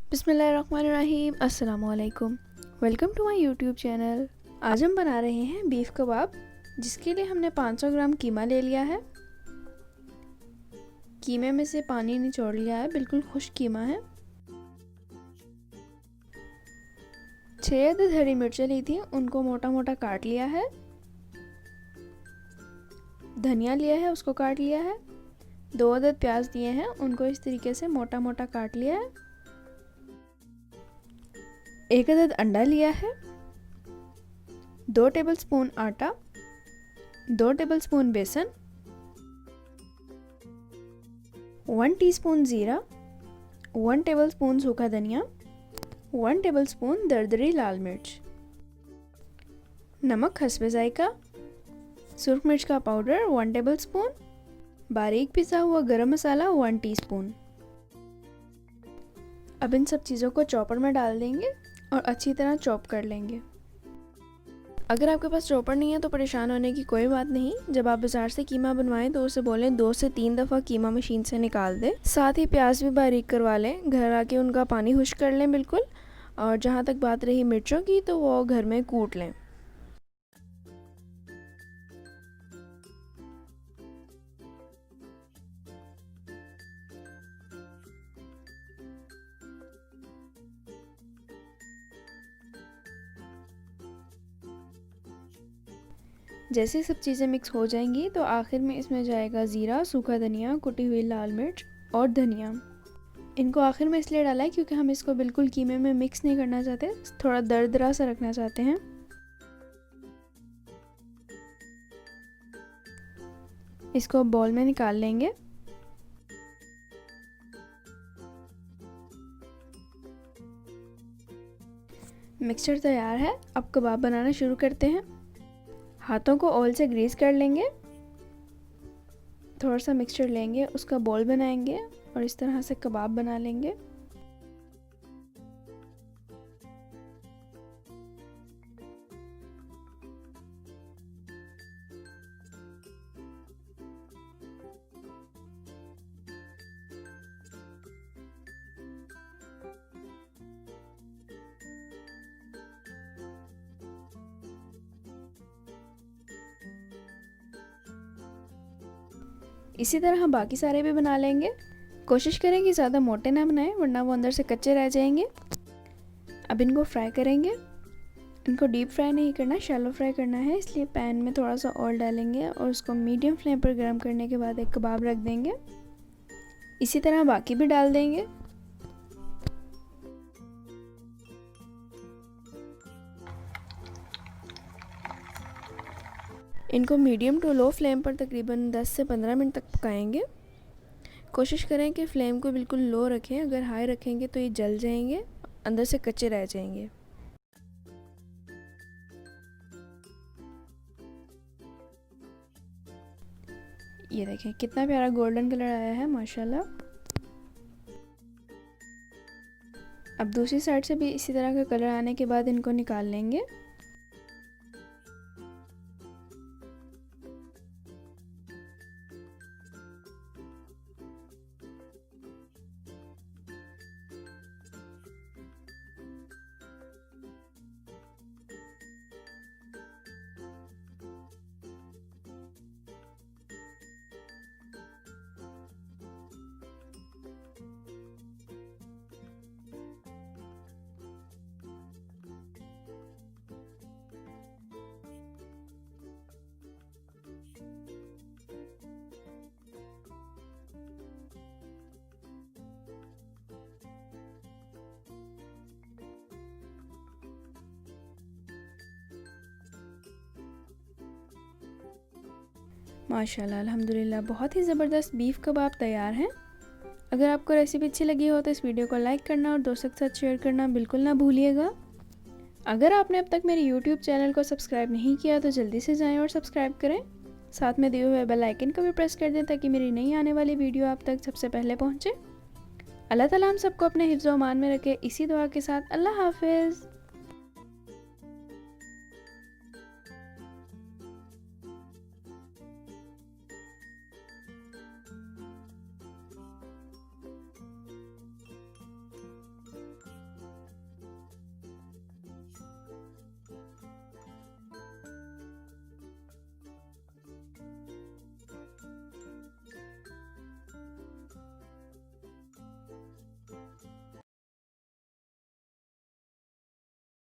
बिस्मिल्लाहिर्रहमानिर्रहीम। अस्सलामुअलैकुम। Welcome to my YouTube channel. आज हम बना रहे हैं बीफ कबाब, जिसके लिए हमने 500 ग्राम कीमा ले लिया है। कीमे में से पानी निचोड़ लिया है, बिल्कुल खुश्क कीमा है। 6 अदद हरी मिर्चें ली थी, उनको मोटा मोटा काट लिया है। धनिया लिया है, उसको काट लिया है। 2 अदद प्याज दिए हैं, उनको इस तरीके से मोटा मोटा काट लिया है। 1 अदद अंडा लिया है। 2 टेबलस्पून आटा, 2 टेबलस्पून बेसन, 1 टीस्पून ज़ीरा, 1 टेबलस्पून सूखा धनिया, 1 टेबलस्पून दरदरी लाल मिर्च, नमक हस्बे जायका, सुरख मिर्च का पाउडर 1 टेबलस्पून, बारीक पिसा हुआ गरम मसाला 1 टीस्पून। अब इन सब चीज़ों को चॉपर में डाल देंगे और अच्छी तरह चॉप कर लेंगे। अगर आपके पास चॉपर नहीं है तो परेशान होने की कोई बात नहीं। जब आप बाज़ार से कीमा बनवाएं तो उसे बोलें 2 से 3 दफ़ा कीमा मशीन से निकाल दें। साथ ही प्याज भी बारीक करवा लें, घर आके उनका पानी खुश्क कर लें बिल्कुल। और जहाँ तक बात रही मिर्चों की, तो वो घर में कूट लें। जैसे सब चीज़ें मिक्स हो जाएंगी तो आखिर में इसमें जाएगा ज़ीरा, सूखा धनिया, कुटी हुई लाल मिर्च और धनिया। इनको आखिर में इसलिए डाला है क्योंकि हम इसको बिल्कुल कीमे में मिक्स नहीं करना चाहते, थोड़ा दरदरा सा रखना चाहते हैं। इसको बाउल में निकाल लेंगे। मिक्सचर तैयार है, अब कबाब बनाना शुरू करते हैं। हाथों को ऑयल से ग्रीस कर लेंगे। थोड़ा सा मिक्सचर लेंगे, उसका बॉल बनाएंगे और इस तरह से कबाब बना लेंगे। इसी तरह हम बाकी सारे भी बना लेंगे। कोशिश करें कि ज़्यादा मोटे ना बनाएं, वरना वो अंदर से कच्चे रह जाएंगे। अब इनको फ्राई करेंगे। इनको डीप फ्राई नहीं करना, शैलो फ्राई करना है, इसलिए पैन में थोड़ा सा ऑयल डालेंगे और उसको मीडियम फ्लेम पर गर्म करने के बाद एक कबाब रख देंगे। इसी तरह बाकी भी डाल देंगे। इनको मीडियम टू लो फ्लेम पर तकरीबन 10 से 15 मिनट तक पकाएंगे। कोशिश करें कि फ्लेम को बिल्कुल लो रखें, अगर हाई रखेंगे तो ये जल जाएंगे, अंदर से कच्चे रह जाएंगे। ये देखें कितना प्यारा गोल्डन कलर आया है माशाल्लाह। अब दूसरी साइड से भी इसी तरह का कलर आने के बाद इनको निकाल लेंगे। माशाल्लाह अल्हम्दुलिल्लाह, बहुत ही ज़बरदस्त बीफ कबाब तैयार हैं। अगर आपको रेसिपी अच्छी लगी हो तो इस वीडियो को लाइक करना और दोस्तों के साथ शेयर करना बिल्कुल ना भूलिएगा। अगर आपने अब तक मेरे यूट्यूब चैनल को सब्सक्राइब नहीं किया तो जल्दी से जाएं और सब्सक्राइब करें। साथ में दिए हुए बेल आइकन को भी प्रेस कर दें ताकि मेरी नई आने वाली वीडियो आप तक सबसे पहले पहुँचे। अल्लाह ताला हम सबको अपने हिफ्ज़-ओ-अमान में रखे, इसी दुआ के साथ अल्लाह हाफिज़।